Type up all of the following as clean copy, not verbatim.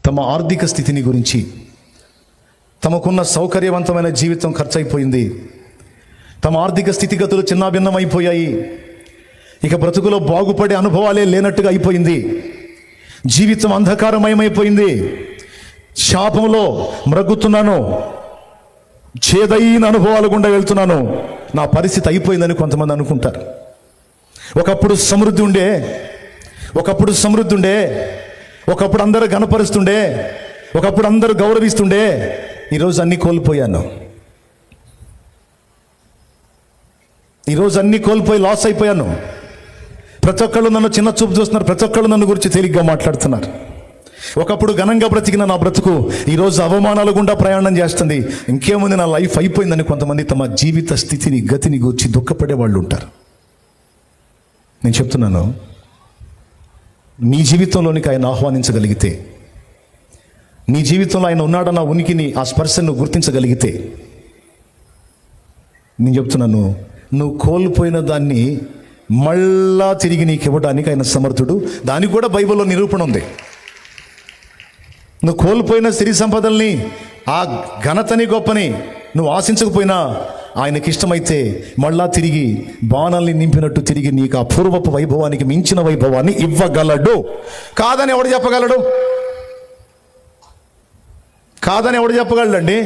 తమ ఆర్థిక స్థితిని గురించి, తమకున్న సౌకర్యవంతమైన జీవితం ఖర్చయిపోయింది, తమ ఆర్థిక స్థితిగతులు చిన్నాభిన్నమైపోయాయి, ఇక బ్రతుకులో బాగుపడే అనుభవాలే లేనట్టుగా అయిపోయింది, జీవితం అంధకారమయమైపోయింది, శాపంలో మ్రగ్గుతున్నాను, చేదైన అనుభవాల గుండా వెళ్తున్నాను, నా పరిస్థితి అయిపోయిందని కొంతమంది అనుకుంటారు. ఒకప్పుడు సమృద్ధి ఉండే, ఒకప్పుడు అందరూ గణపరుస్తుండే, ఒకప్పుడు అందరూ గౌరవిస్తుండే, ఈరోజు అన్నీ కోల్పోయాను, ఈరోజు అన్నీ కోల్పోయి లాస్ అయిపోయాను. ప్రతి ఒక్కళ్ళు నన్ను చిన్న చూపు చూస్తున్నారు, ప్రతి ఒక్కళ్ళు నన్ను గురించి తేలిగ్గా మాట్లాడుతున్నారు. ఒకప్పుడు ఘనంగా బ్రతికిన నా బ్రతుకు ఈరోజు అవమానాల గుండా ప్రయాణం చేస్తుంది, ఇంకేముంది నా లైఫ్ అయిపోయిందని కొంతమంది తమ జీవిత స్థితిని గతిని గురించి దుఃఖపడే వాళ్ళు ఉంటారు. నేను చెప్తున్నాను, నీ జీవితంలోనికి ఆయన ఆహ్వానించగలిగితే, నీ జీవితంలో ఆయన ఉన్నాడన్న ఉనికిని, ఆ స్పర్శను గుర్తించగలిగితే, నేను చెప్తున్నాను, నువ్వు కోల్పోయిన దాన్ని మళ్ళా తిరిగి నీకు ఇవ్వడానికి ఆయన సమర్థుడు. దానికి కూడా బైబిల్లో నిరూపణ ఉంది. నువ్వు కోల్పోయిన సిరి సంపదల్ని, ఆ ఘనతని గొప్పని నువ్వు ఆశించకపోయినా ఆయనకి ఇష్టమైతే మళ్ళా తిరిగి బాణల్ని నింపినట్టు తిరిగి నీకు ఆ పూర్వపు వైభవానికి మించిన వైభవాన్ని ఇవ్వగలడు. కాదని ఎవడు చెప్పగలడు? కాదని ఎవడు చెప్పగలడండి?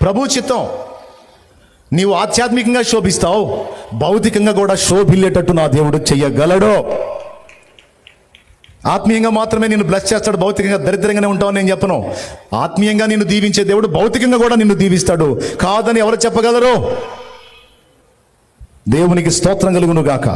ప్రభు చిత్తం. నీవు ఆధ్యాత్మికంగా శోభిస్తావు, భౌతికంగా కూడా శోభిల్లేటట్టు నా దేవుడు చెయ్యగలడు. ఆత్మీయంగా మాత్రమే నిన్ను బ్లెస్ చేస్తాడు, భౌతికంగా దరిద్రంగానే ఉంటావు నేను చెప్పను. ఆత్మీయంగా నిన్ను దీవించే దేవుడు భౌతికంగా కూడా నిన్ను దీవిస్తాడు. కాదని ఎవరు చెప్పగలరు? దేవునికి స్తోత్రం కలుగును గాక.